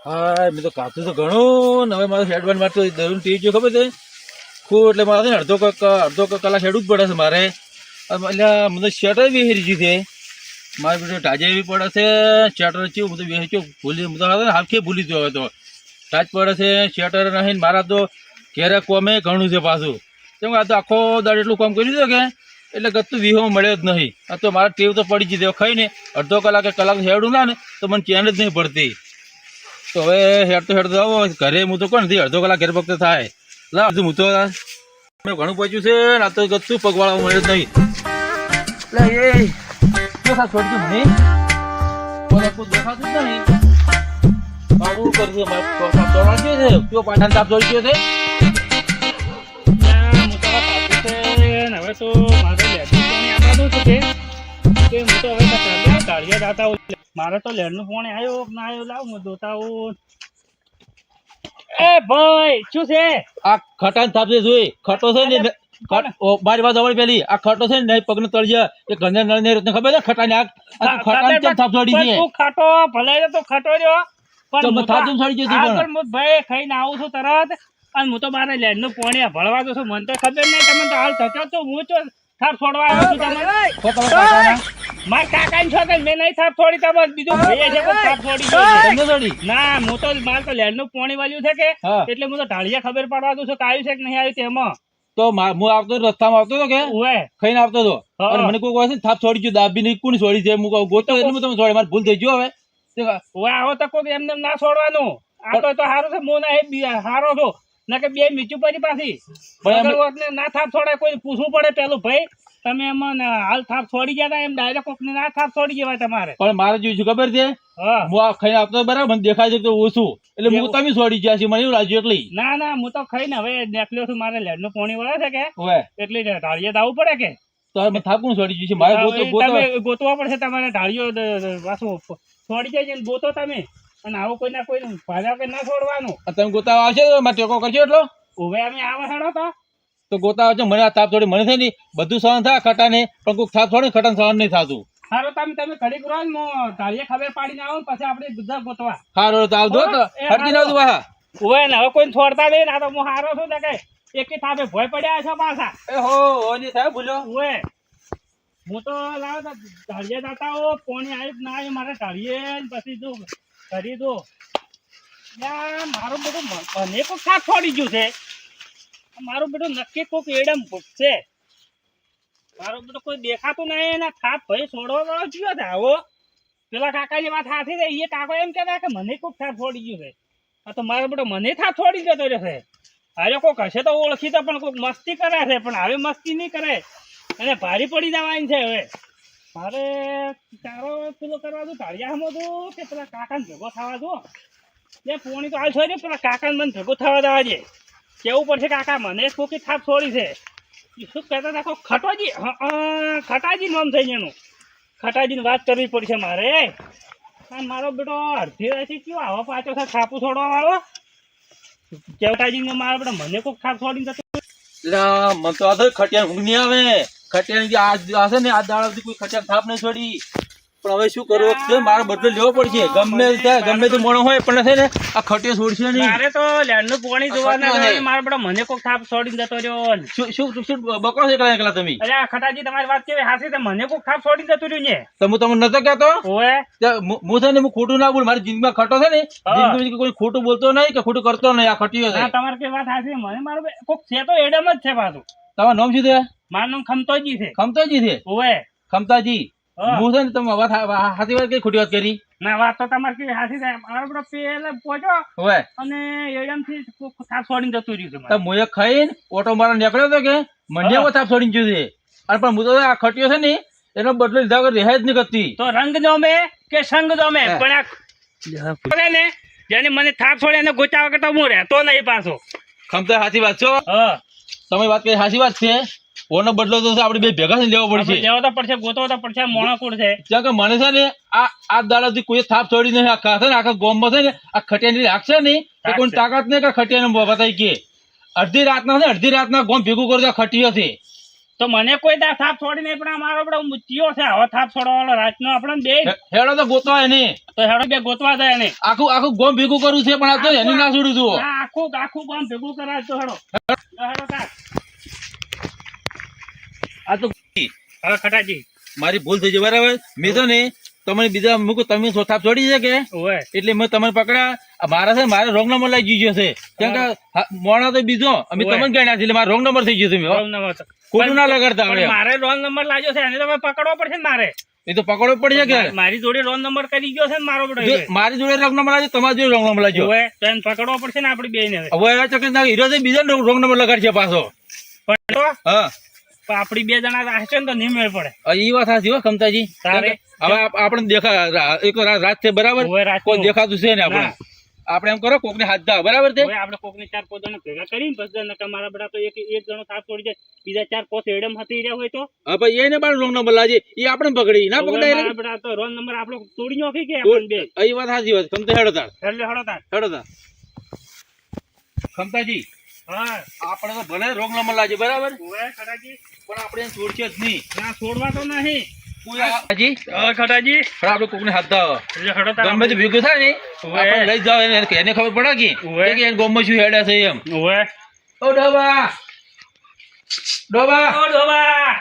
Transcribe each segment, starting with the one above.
હા મેં તો કાપતું તો ઘણું ને હવે મારે હેડવાન મારે તો દરરોજ ટીવી જો ખબર છે ખૂબ એટલે મારે છે ને અડધો કલાક હેડવું જ પડે છે મારે એટલે મને શેટર બી હેરી ગયું છે મારે બધું ટાજે એવી પડે છે શેટર ચેવું બધું વેચ્યું ભૂલી બધું હાફે ભૂલી ગયો હવે તો ટાચ પડે છે શેટર નહીં મારા તો ઘેરે કોમે ઘણું છે પાછું કેમ કે આ તો આખો દાડ એટલું કામ કર્યું છે કે એટલે ગતું વિહો મળ્યો જ નહીં આ તો મારા ટેવ તો પડી જ ખાઈને અડધો કલાક હેડું ના ને તો મને ચેન જ નહીં પડતી તો હવે હેડતો આવો ઘરે હું તો કોણ નથી અડધો કલાક ઘેર વખતે થાય લા હું તો ઘણું પહોંચ્યું છે ને આ તો ગતું પગવાળા મળ્યો જ નહીં એટલે એ છોડતું મને દેખાતું જ નહીં આવું કરશે કયો પાઠાન તાપ જોઈ ગયો છે હવે તો મારે લેડનું પાણી આપવાનું છે કે હું તો હવે ટાળિયા જતા હોઉં મારે તો લેડનું પાણી આવ્યો ના આવ્યો લાવ હું જોતા હોઉં એ ભાઈ શું છે આ ખટાન થાપ છે જોઈ ખટો છે ને મારી વાત આવડી પેલી આ ખટો છે ને પગનો તળિયા એ ગંજા નળ ને ખબર છે ખટાને આ ખટાન કેમ થાપ છોડી છે તું ખાટો ભલે તો ખાટો રહ્યો પણ થાપ કેમ છોડી છે પણ હું ભાઈ ખાઈને આવું છું તરત અને હું તો મારે લેડનું પાણી ભળવા દઉં છું મને તો ખબર નહીં તમે તો હાલ થતો તો હું તો થાપ છોડવા આવ્યો છું તમે માર કાકા છો કે મેં નહીં થાપ છોડી તમે બીજું ભાઈ છે પણ થાપ છોડી ના હું તો મારે તો લેડનું પાણી વાળ્યું છે કે એટલે હું તો ઢાળિયા ખબર પડવા દઉં છું કે આવ્યું છે કે નહીં આવ્યું તેમાં તો હું આવતો રસ્તામાં આવતો હતો કે ખાઈને આવતો હતો અને મને કોઈ કહે છે થાપ છોડી ગયો દાબી નહીં કોણ છોડી છે હું ગોતો એટલે તમે છોડે મારે ભૂલ થઈ ગયો હવે આવો તો કોઈ એમને ના છોડવાનું આ તો સારું છે હું ના હારો છો ના કે બે મીચું પડી પાછી ના થાપ છોડાય કોઈ પૂછવું પડે પેલું ભાઈ તમે એમાં હાલ થાપ છોડી ગયા એમ ડાયરેક્ટ કોકને ના થાપ છોડી જવાય તમારે પણ મારે જોઈશું ખબર છે હું આ ખાઈને આપતો બરાબર મને દેખાય છે તો ઓછું એટલે હું તમે છોડી ગયા છે મને એવું લાગ્યું એટલે ના ના હું તો ખાઈને હવે નીકળ્યો છું મારે લેડનું પાણી વળે છે કે એટલે ઢાળીએ દાવું પડે કે તો હવે થાપ કોણ છોડી જશે મારે ગોતવા પડશે તમારે ઢાળીઓ પાછું છોડી જાય છે ગોતો તમે અને આવો કોઈ ના કોઈ ભાજા કે ના છોડવાનું તમે ગોતાવા આવશે મારે ટેકો કરજો એટલો હવે અમે આવા હેડો તો ગોતા આવજો મને આ થાપ છોડી મને છે ને બધું સહન થાય ખટા ને પણ કોઈ થાપ છોડે ખટા સહન નહીં થતું સારું તમે ઘડી કરો ઢાળીએ ખબર પાડીને આવો પછી આપણે બધા ગોતવા સારું તો આવજો તો હટકી ના આવજો હા હવે ને હવે કોઈ છોડતા નહીં ના તો હું હારો છું ને કે એકી થાપે ભય પડ્યા છો પાછા એ હો ઓની થાય ભૂલ્યો હવે હું તો લાવ ઢાળીએ જતા હો પાણી આવ્યું ના આવ્યું મારે ઢાળીએ પછી જો કરી દો મારું બધું મને કોઈ થાપ છોડી ગયું છે મારું બધું નક્કી કોક એડમ છે મારું બધું કોઈ દેખાતું નહીં એના થાપ ભાઈ છોડવા વાળો જોયો છે આવો પેલા કાકાની વાત હાથી છે એ કાકો એમ કહેતા કે મને કોક થાપ છોડી ગયું છે આ તો મારો બધો મને થાપ છોડી જતો રહેશે અરે કોક હશે તો ઓળખી તો પણ કોઈક મસ્તી કરે છે પણ હવે મસ્તી નહીં કરે અને ભારી પડી જવાની છે હવે મારે તારો પેલો કરવા દઉં ઢાળિયામાં દઉં કે પેલા કાકાને ભેગો થવા દો એ પોણી તો હાલ છોડી પેલા કાકાને મને ભેગો થવા દેવા છે કેવું પડશે કાકા મને કોકી થાપ છોડી છે શું કહેતા હતા ખટોજી ખટાજી નામ થઈ એનું ખટાજીની વાત કરવી પડશે મારે અને મારો બેટો અડધી રાતથી કયો આવો પાછો છે થાપું છોડવા વાળો કેવટાજી મારો બેટો મને કોઈક થાપ છોડી જતો મને તો આ ખટિયા ઊંઘ નહીં આવે ખટિયાની આ છે ને આ દાડા કોઈ ખટિયા થાપ નહીં છોડી પણ હવે શું કરવું છે મારે બદલો લેવો પડશે ગમે થાય ગમે તે મોણો હોય પણ છે ને આ ખટિયો છોડશે નહીં મારે તો લેન્ડનું પાણી જોવાના મારા બેટા મને કોઈક થાપ છોડીને જતો રહ્યો શું બકો છે એકલા તમે અરે આ ખટાજી તમારી વાત કેવી હાસી તો મને કોઈક થાપ છોડીને જતું રહ્યું ને તો હું તમને નતો કહેતો ઓએ હું છે ને હું ખોટું ના બોલ મારી જિંદગીમાં ખટો છે ને જિંદગીમાં કોઈ ખોટું બોલતો નહીં કે ખોટું કરતો નહીં આ ખટિયો છે તમારી કઈ વાત હાસી મને મારું કોઈક છે તો એડમ જ છે પાછું તમારું નામ શું છે મારું નામ ખમતોજી છે ખમતાજી છે ઓએ ખમતાજી હું છે ને તમે વાત હાથી વાત કઈ ખોટી વાત કરી ના વાત તો તમારે કેવી હાસી થાય મારો બધો પેલે પહોંચો હવે અને એડમ થી થાપ છોડીને જતું રહ્યું છે હું એક ખાઈને ઓટો મારા નીકળ્યો હતો કે મને થાપ છોડીને ગયું છે અને પણ હું તો આ ખટિયો છે ને એનો બદલો લીધા વગર રહેજ નહીં કરતી તો રંગ જમે કે સંગ જમે પણ આ ને જેને મને થાપ છોડે એને ગોચા વગર તો હું રહેતો નહીં પાછો ખમતા સાચી વાત છો તમે વાત કરી સાચી વાત છે ઓનો બદલો તો આપણે બે ભેગા થઈને લેવો પડશે લેવો તો પડશે ગોતવો તો પડશે મોણો કોણ છે ત્યાં કે મને છે ને આ દાડાથી કોઈ થાપ છોડી નહીં આખા છે ને આખા ગોમમાં છે ને આ ખટિયાની રાખશે નહીં તો કોઈ તાકાત નહીં કે ખટિયાને બતાવી કે અડધી રાતના ગોમ ભેગું કરજો ખટિયો છે તો મને કોઈ દા થાપ છોડી નહીં, પણ આ મારો બધો મુચ્ચીઓ છે, હવે થાપ છોડવાનો રાતનો આપણે બે હેડો તો ગોતવા એની, તો હેડો બે ગોતવા જાય ને આખું ગોમ ભેગું કરવું છે, પણ આ તો એની ના છોડ્યું તું. આખું કામ ભેગું કરાય તો હેડો હેડો તાર. આ તો હવે ખટાજી મારી ભૂલ થઈ છે, બરાબર. મેં તો ને તમને બીજા મૂકું, તમે થાપ છોડી છે કે ઓવે એટલે મેં તમને પકડ્યા. આ મારા છે મારે રોંગ નંબર લાગી ગયો છે, કેમ કે મોણા તો બીજો અમે તમને ગણ્યા છે, એટલે મારો રોંગ નંબર થઈ ગયો છે. રોંગ નંબર તો ખોટું ના લગાડતા આપણે. મારે રોંગ નંબર લાગ્યો છે, એને તો પકડવો પડશે ને મારે. એ તો પકડવો પડશે કે મારી જોડે રોંગ નંબર કરી ગયો છે ને મારો બધો. મારી જોડે રોંગ નંબર લાગ્યો, તમારી જોડે રોંગ નંબર લાગ્યો. ઓવે તો એને પકડવો પડશે ને આપણે બેયને. હવે ચકન હીરો છે બીજા રોંગ નંબર લગાડશે પાછો. પણ તો હા આપડી બે જણા રાખશે ને તો નહીં મેળ પડે. એ વાત સાચી હો ખમતાજી. તારે હવે આપણે દેખા એક રાત છે, બરાબર. ઓવે રાત કોઈ દેખાતું છે ને આપણે એમ કરો કોકને હાથ દા, બરાબર છે. આપણે કોકને 4-5 જણા ભેગા કરીને પછી નકર મારા બધા તો એક જણો થાપ છોડી જાય, બીજા 4-5 એડમ હતી રહ્યા હોય તો હા ભાઈ એને પણ રોંગ નંબર લાગે, એ આપણે પકડી ના પકડાય. મારા બધા તો રોંગ નંબર આપણો તોડી નાખી કે આપણે બે. એ વાત સાચી વાત. ખમતા હેડો તાર, એટલે હેડો તાર. હેડો તાર. ખમતાજી હા આપણે તો ભલે રોંગ નંબર લાગે, બરાબર, ઓવે ખટાજી, પણ આપણે એને છોડશે જ નહીં. ના છોડવા તો નહીં. ખટાજી ખટાજી પણ આપણે કોકને હાથ દા, એટલે હેડો તાર. ગમે તે ભેગું થાય ને આપણે લઈ જાવ, એને ખબર પડે કે એને ગામમાં શું હેડે છે એમ. ઓવે ઓ ડોબા ડોબા ઓ ડોબા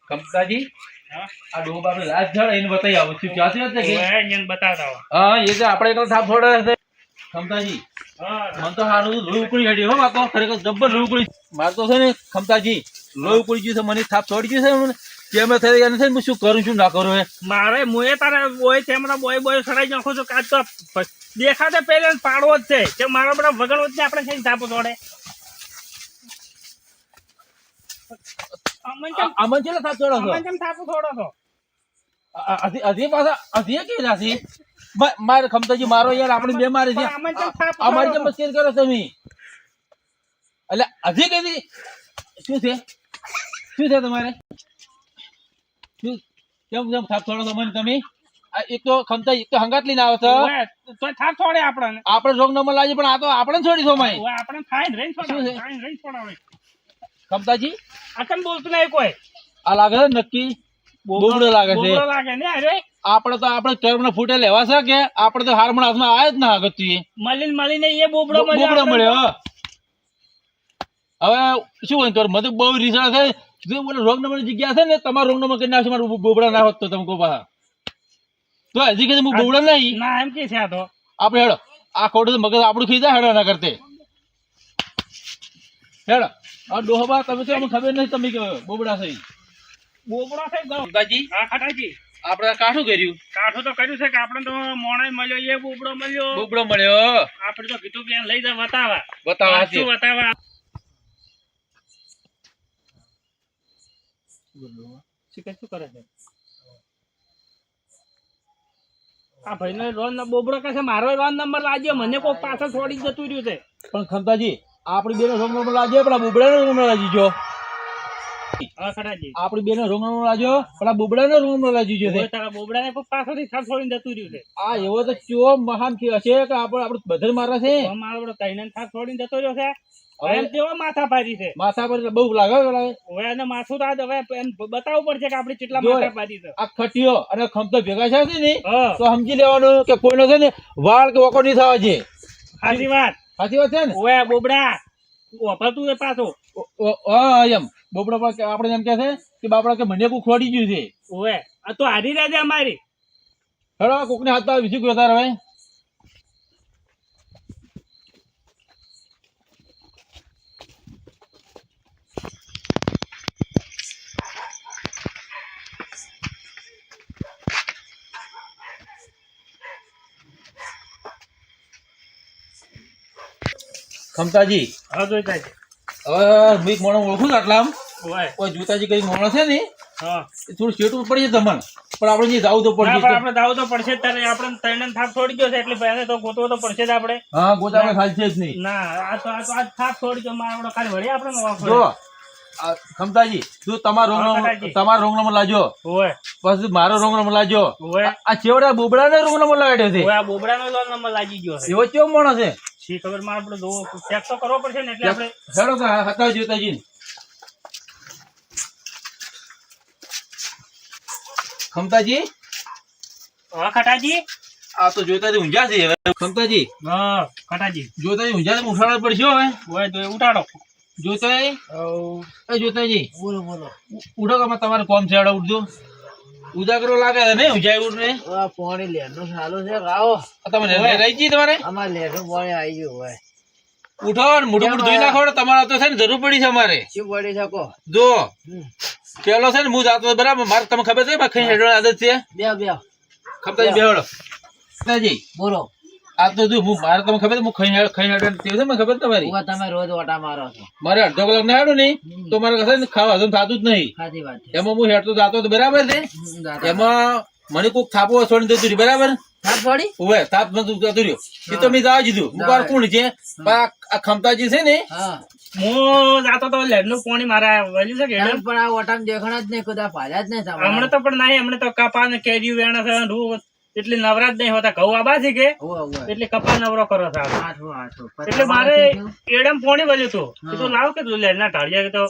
ખમતાજી હા આ ડોબા આપણે રાત જળ એને બતાવી આવું છું, ક્યાંથી વાત છે કે ઓવે એને બતાવતા હો. હા એ તો આપણે એકલો થાપ છોડે છે. ખમતાજી હા મને તો સારું લોહી ઉકળી હેડી હો, આ તો ખરેખર જબ્બર લોહી ઉકળી. મારે તો છે ને ખમતાજી લોહી ઉકળી ગયું છે, મને થાપ છોડી ગયું છે. કેમ થઈ ગયા નથી, હું શું કરું શું ના કરું. મારે મુએ તારે બોય તેમાં બોય સડાઈ નાખો છો. કાચ તો દેખાતે પહેલે પાડવો જ છે કે મારો બધા વગર જ આપણે છે થાપો છોડે. આમાં ચેલા થાપ છોડો છો? અમન કેમ થાપો છોડો છો? અધી પાછા અધી કે રાશી મારે ખમતાજી મારો યાર આપણે બે મારે છે. અમન કેમ થાપો અમારી જેમ મસ્તી કરો તમે, એટલે હજી કઈ શું છે, શું છે તમારે, શું કેમ કેમ થાપ છોડો છો મને તમે? એક તો ખમતાજી એક તો હંગાત લઈને આવે છે, તો થાપ છોડે આપણને. આપણે રોંગ નંબર લાગે, પણ આ તો આપણે છોડી દો માય. ઓય આપણે ફાઈન રેન શું છોડાવે, છે? ફાઈન રેન છોડાવે. ખમતાજી આ કેમ બોલતું નહીં કોઈ? આ લાગે છે નક્કી બોબડો લાગે છે. બોબડો લાગે ને અરે આપણે તો આપણે ટર્મ ફૂટે લેવા છે કે આપણે તો હારમણ હાથમાં આવે જ ના આગળ મળીને એ બોબડો બોબડો મળ્યો. હવે શું હોય કરું, મને બહુ રીસા છે. જો બોલે રોંગ નંબર જગ્યા છે ને, તમારો રોંગ નંબર કરી નાખશે, મારું બોબડા ના હોત તો તમે કહો પાછા તો હજી કે હું બોબડા નહીં. ના એમ કે છે આ તો આપણે હેડો આ ખોટું મગજ આપણું ખીજા હેડો ના કરતે હેડો. આ ડોહબા તમે તો અમને ખબર નથી તમે કે બોબડા છે. બોબડો છે ગયો. ખમતાજી હા ખટાજી આપણે કાઠું કર્યું, કાઠું તો કર્યું છે કે આપણે તો મોણાઈ મળ્યો, એ બોબડો મળ્યો. બોબડો મળ્યો. આપણે તો કીધું કે એને લઈ જા બતાવા. બતાવા શું બતાવા? શું કરે છે આ ભાઈનો રોન બોબડો કહે છે મારો રોન નંબર લાગ્યો, મને કોઈ પાછળ છોડી જતું રહ્યું છે. પણ ખમતાજી આપણી બેનો રોંગ નંબર લાગ્યો, પણ આ બોબડાનો રોંગ નંબર લાગી ગયો. હા ખટાજી આપણી બેનો રોંગ નંબર લાગ્યો, પણ આ બોબડાનો રોંગ નંબર લાગી ગયો છે. ઓય તારા બોબડાને કોઈ પાછળથી છાપ છોડીને જતું રહ્યું છે. આ એવો તો કેવો મહાન હશે કે આપણે બધે મારે છે. તો મારો બધો તૈનાન છાપ છોડીને જતો રહ્યો છે. હવે એમ કેવો માથા ભારી છે. માથા પર બહુ લાગે. હવે એને માથું તો આજ હવે એમ બતાવવું પડશે કે આપણે કેટલા જો માથા ભારી છે. આ ખટીયો અને ખમતો ભેગા છે ને, હા તો સમજી લેવાનું કે કોઈનો છે ને વાળ કે વકો નહીં થવા છે. સાચી વાત. સાચી વાત છે ને? ઓય બોબડા વાપરતું છે પાછું. હા એમ બોબડા પર આપણે એમ કે છે કે બાપડા કે મને કોઈ ખોડી ગયું છે. ઓય આ તો હારી રહે અમારી. હેડો કોકને હાથ આવે બીજું કોઈ વધારે હવે. ખમતાજી હા જોઈતા છે. હવે હું એક મોણો ઓળખું છું આટલા ઓય કોઈ જૂતાજી કઈ મોણો છે ને, હા એ થોડું શેટું પડી છે તમને, પણ આપણે જે જાવું તો ના, પણ પડશે. આપણે દાવ તો પડશે જ તારે. આપણે તૈનાન થાપ છોડી ગયો છે એટલે પહેલે તો ગોતવો તો પડશે જ આપણે. હા ગોતા આપણે ખાલી છે જ નહીં. ના આ તો આજ થાપ છોડી ગયો મારો ખાલી વળી આપણે વાપરે. જો આ ખમતાજી તું તમારો રોંગ નંબર લાજો, ઓય પછી મારો રોંગ નંબર લાજો. ઓય આ છેવડા બોબડાને રોંગ નંબર લગાડ્યો છે. ઓય આ બોબડાનો લોન નંબર લાગી ગયો છે. એવો કેવો માણસ છે? શી ખબર માં આપણે ચેક તો કરવો પડશે ને એટલે આપણે હેડો તો હતા જોતાજી ખમતાજી હા ખટાજી આ તો જોતાજી ઊંઝા છે હવે ખમતાજી હા ખટાજી જોતાજી ઊંઝા તો ઉઠાડવા પડશે હવે હોય તો એ ઉઠાડો જોતાજી એ જોતાજી બોલો બોલો ઉઠો કે તમારે કોમ છે હેડો ઉઠજો ઉજાગરો લાગે છે ને ઊંઝાઈ ઉઠ ને આ પાણી લેરનો સાલો છે આવો તમે રહી જી તમારે અમાર લેરનું પાણી આવી ગયું હોય ઉઠો ને મોટું મોટું ધોઈ નાખો તમારે તો છે ને જરૂર પડી છે અમારે શું પડી શકો જો પેલો છે ને હું જાતો બરાબર મારે તમને ખબર છે મારે ખાઈ હેડવાની આદત છે બે ખમતાજી બેહડો ખમતાજી બોલો આ તો જો હું મારે તમને ખબર છે હું ખાઈ હેડવાની ટેવ છે મને ખબર તમારી ઉવા તમે રોજ ઓટા મારો છો મારે અડધો કલાક ના હેડું નહીં તો મારે કશે ને ખાવા હજમ થતું જ નહીં સાચી વાત છે એમાં હું હેડતો જાતો તો બરાબર છે એમાં મને કોક થાપો છોડી દેતું રહ્યું બરાબર થાપ પડી ઓવે થાપ નતું જતું રહ્યું એ તો મેં જવા દીધું હું વાર કોણ છે પણ આ ખમતાજી છે ને હા હું જાતો તો લેડનું પાણી મારા વળ્યું છે કે એમ પણ આ ઓટામાં દેખાણા જ નહીં કદા ભાલ્યા જ નહીં તમારે હમણાં તો પણ નહીં હમણાં તો કપા ને કેરી વેણા છે રૂ એટલી નવરાજ નહીં હોતા ઘઉં આબા છે કે એટલે કપા નવરો કરો છે આ. એટલે મારે એડમ પોણી વળ્યું હતું કીધું લાવ કે તું લેડના ઢાળિયા કે તો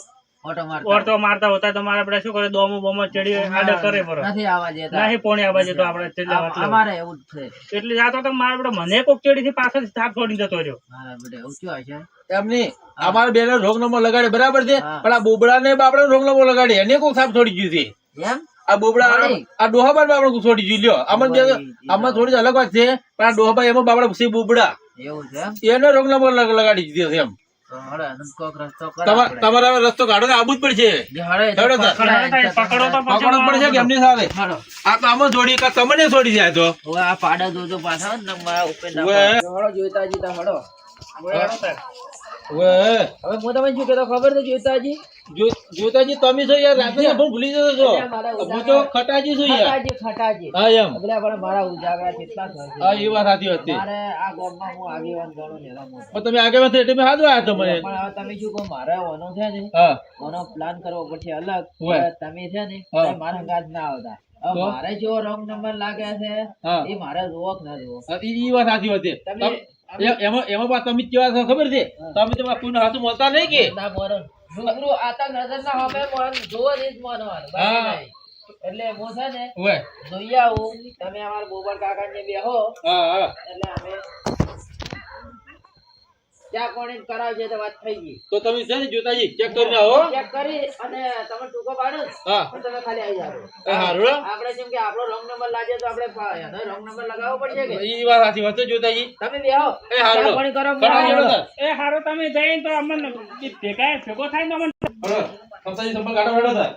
ઓટો મારતા ઓરતો મારતા હોતા તો મારે આપણે શું કરે દોમો બોમો ચડી આડા કરે બરો નથી આવવા દેતા નહીં પોણી આબા જતો આપણે એટલે અમારે એવું જ છે એટલે જાતો તો મારે આપણે મને કોક ચડી થી પાછળ થાપ છોડી જતો રહ્યો મારા બેટા એવું શું હશે એમની અમારે બેને રોગ નંબર લગાડે બરાબર છે હા. પણ આ બોબડા ને બાપડે રોગ નંબર લગાડે એને કોક થાપ છોડી ગયું છે એમ આ બોબડા આ ડોહાબાર બાપડે છોડી ગયું લ્યો આમાં થોડી અલગ વાત છે પણ આ ડોહાબા એમાં બાપડા છે બોબડા એવું છે એમ એને રોગ નંબર લગાડી દીધો છે એમ તો હળે કોક રસ્તો તમારે હવે રસ્તો કાઢો ને આવું જ પડશે હેડો તાર. પકડો તો પકડો પડશે કે એમની સાથે હાલો આ તો આમાં જોડી કા તમને છોડી જાય તો હવે આ પાડા દોજો પાછા ને મારા ઉપર ના ઓવે. હળો જોઈતાજી તા હળો ઓવે. હવે હું તમને શું કહેતો ખબર છે જોઈતાજી જોતાજી તમે છો યાર રાતે પણ ભૂલી જતો છો હું તો ખટાજી છું યાર ખટાજી હા એમ પેલા પણ મારા ઉજાગરા કેટલા થશે હા એ વાત સાચી હતી મારે આ ગામમાં હું આગેવાન ગણો ને એના મોટો પણ તમે આગળ એટલે મેં હાથ આવ્યા તમને પણ હવે તમે શું કહો મારે ઓનો છે ને હા ઓનો પ્લાન કરવો પડશે અલગ હોય. હવે તમે છે ને હા. તમે મારા અંગાજ ના આવતા હવે તો? મારે જો રોંગ નંબર લાગે છે હા. એ મારે જોવો કે ના જોવો એ વાત સાચી હતી એમાં વાત તમે કેવા છો ખબર છે તમે તમારા કોઈનું હાથું મળતા નહીં કે ના મોરો રૂબરૂ આતા નજર ના હવે મોન જોવો જ માનવાનું બાકી હા. નહીં. એટલે હું છે ને ઓવે. જોઈ આવું તમે અમારા બોબર કાકા ને બેહો હા હા એટલે અમે ચા પાણી કરાવજે તો વાત થઈ ગઈ તો તમે છે ને જોતાજી ચેક કરીને આવો ચેક કરી અને તમે ટૂંકો પાડો ને, હા પણ તમે ખાલી આવી જાઓ એ હારું હો. આપણે જેમ કે આપણો રોંગ નંબર લાગે તો આપણે એનો રોંગ નંબર લગાવવો પડશે કે એ વાત સાચી વાત છે જોતાજી તમે બેહો એ હારું ચા હો. પાણી કરો ખટાજી બેહો. હેડો તાર. એ હારો તમે જઈને તો અમને ભેગો થાય ને અમને હેડો. ખમતાજી સંપર્ક કાઢો હેડો તાર.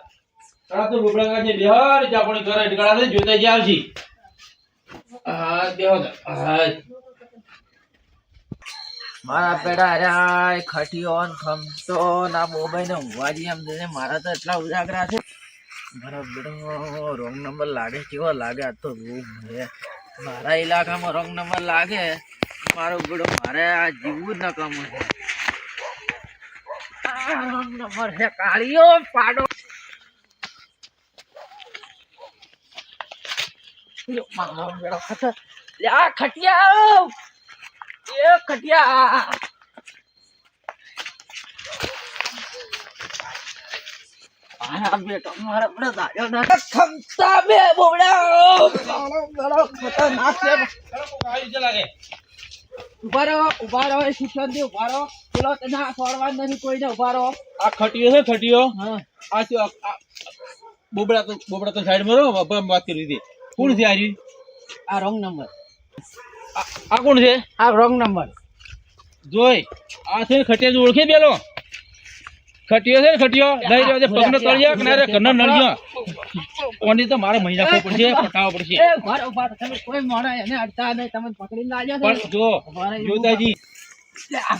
તારા તો બોબડા જે બિહાર ચા પાણી કરે ઢીકડા છે જોતાજી આવશે હા બેહો તાર. હા મારા પેડા અરે ખટીઓ ને ખમતો ના મોબાઈલ ને ઊંઘવાજી એમ છે મારા તો એટલા ઉજાગરા છે મારો બેડો રોંગ નંબર લાગે કેવો લાગે આ તો રૂમ છે મારા ઇલાકામાં રોંગ નંબર લાગે મારો બેડો મારે આ જીવવું જ ન કમું છે આ રોંગ નંબર છે કાળીઓ પાડો લ્યો, મારો બેડો ખતર લ્યા ખટિયા એ ખટિયા મારા બેટો મારા બેટો દાડ્યો ના ખમતા બે બોબડા મારો બેટો ખતરનાક છે આવી જ લાગે ઉભા રહો એ શિક્ષણ થી ઉભા રહો પેલો ના છોડવા નથી કોઈને ઉભા રહો આ ખટીયો છે ખટીયો હા આ શું આ બોબડા તો સાઈડ માં રહો વાત કરી હતી કોણ છે આરી આ રોંગ નંબર આ કોણ છે આ રોંગ નંબર જોઈ આ છે ને ખટિયા ઓળખે પેલો ખટિયો છે ને ખટિયો નહીં રહ્યો છે પગનો તળિયા કે ના રે ઘરનો નળિયો ઓની તો મારે મહિના રાખવો પડશે પટાવવો પડશે એ ઉભા રહો તમે કોઈ મોણા એને અડતા નહીં તમે પકડીને લાજો છો પણ જો જોતાજી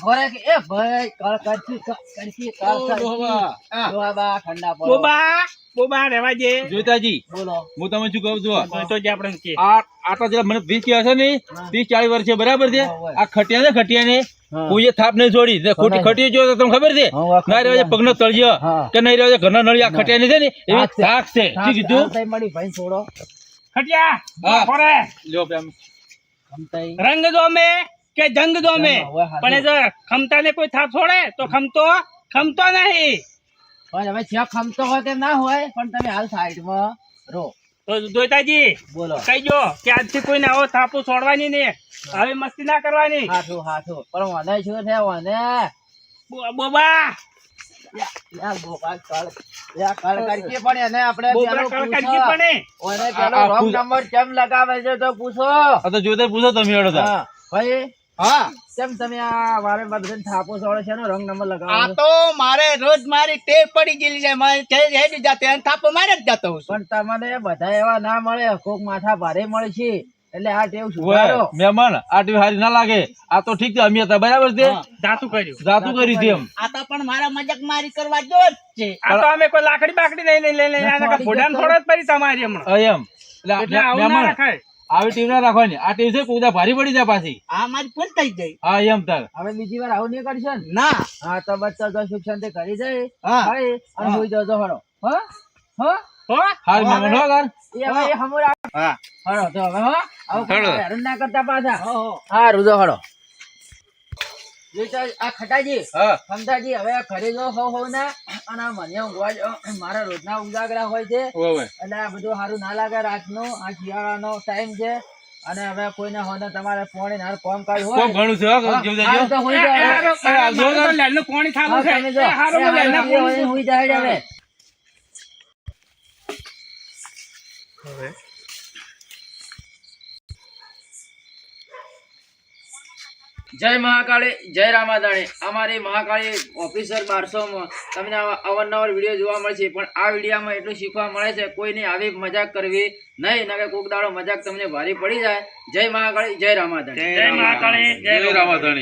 ઘરે કે એ ભાઈ કરતી ડોહા. ઠંડા પડો બોબા રહેવા જે જોતાજી બોલો હું તમે શું કહું છું તો જ આપણે કે આટલા જેટલા મને 20 હશે ને 30-40 વર્ષ છે બરાબર છે હા, હોય. આ ખટિયા ને હા. કોઈએ થાપ નહીં છોડી ને ખોટી ખટી જો તો તમને ખબર છે હા, આ ના રહેવા પગનો તળિયો હા. કે નહીં રહેવા ઘરના નળિયા ખટિયા છે ને એવી થાક છે. થાક છે શું કીધું મળી ભાઈ છોડો ખટિયા હા. ફરે લ્યો બે આમ. ખમતાઈ રંગ જો અમે કે જંગ દોમે હવે હાચું. પણ એ જો ખમતા ને કોઈ થાપ છોડે તો ખમતો નહીં. પણ હવે જ્યાં ખમતો હોય તે ના હોય પણ તમે હાલ સાઈડમાં રહો. તો દોતાજી બોલો. કહીજો કે આજથી કોઈને આવો થાપો છોડવાની નહીં, હવે મસ્તી ના કરવાની. હાથું હાથું પણ મને શું છે મને બોબા યાર બોકા કળ કરકી પણ એને આપણે બોબા પેલો કળકળકી પૂછો. પડે. ઓને પેલો આ રોંગ પૂછો. નંબર કેમ લગાવે છે તો પૂછો. આ તો જોતે પૂછો તમે હેડો તાર. હા ભાઈ હા કેમ તમે આ વારે બધાને થાપો છોડે છે રંગ નંબર આ લગાવો છો? તો મારે રોજ મારી ટેવ પડી ગયેલી છે મારે હેડી જાતે અને થાપો મારે જ જતો હોઉં છું. પણ તમને બધા એવા ના મળે કોક માથા ભારે મળે છે એટલે આ ટેવ ઓય, સુધારો. મહેમાન આ ટીવી હારી ના લાગે. આ તો ઠીક છે અમે હતા બરાબર છે. હા. જાતું કર્યું. જાતું કરી છે એમ. આ તો પણ મારા મજાક મારી કરવા જો જ છે. આ તો અમે કોઈ લાકડી બાકડી નહીં લઈને આના ઘોડાને થોડો જ પડી તમારી હમણાં. હા, એમ એટલે આવું ના મહેમાન રખાય. આવી ટીમ ના રાખવાની. આ ટીમ છે કોકદા ભારી પડી જાય પાછી. આ મારી ભૂલ થઈ ગઈ. હા એમ તાર. હવે બીજી વાર આવું નહીં કરશો ને? ના હા તો બસ તો સુખ શાંતિ કરી દે હા. ભાઈ અને હા. હોઈ જજો હળો હા હા હો? હાલ મહેમાન હો તાર. એ હવે એ હમુર હા હળો તો હવે હો આવું હળો. હેરાન ના કરતા પાછા હો, હો. હા રૂદો હળો આ ખટાજી હા ખમતાજી હવે ઘરે જો હો ને અને આ મને ઊંઘવા જો મારા રોજના ઉજાગરા હોય છે ઓય એટલે આ બધું સારું ના લાગે રાતનો આ શિયાળાનો ટાઈમ છે અને હવે કોઈને હોય ને તમારે પોણી ના કોમ કાજ હોય કોમ ઘણું છે હો, હા, જોઈ હારું લેજો. તો હોઈ જાઓ. મારે તો લેલનું પાણી ખાવું હા, છે. તમે જો. એ હારું, એ હું લેલના હારું, પાણી હોઈ જાય હવે. જય મહાકાળી જય રામાદાણી અમારી મહાકાળી ઓફિસર 1200 માં તમને અવારનવાર વિડીયો જોવા મળશે પણ આ વિડીયોમાં એટલું શીખવા મળે છે કોઈની આવી મજાક કરવી નહીં નકે કોક દાડો મજાક તમને ભારી પડી જાય જય મહાકાળી જય રામાદાણી જય મહાકાળી, જય જય રામાધણી.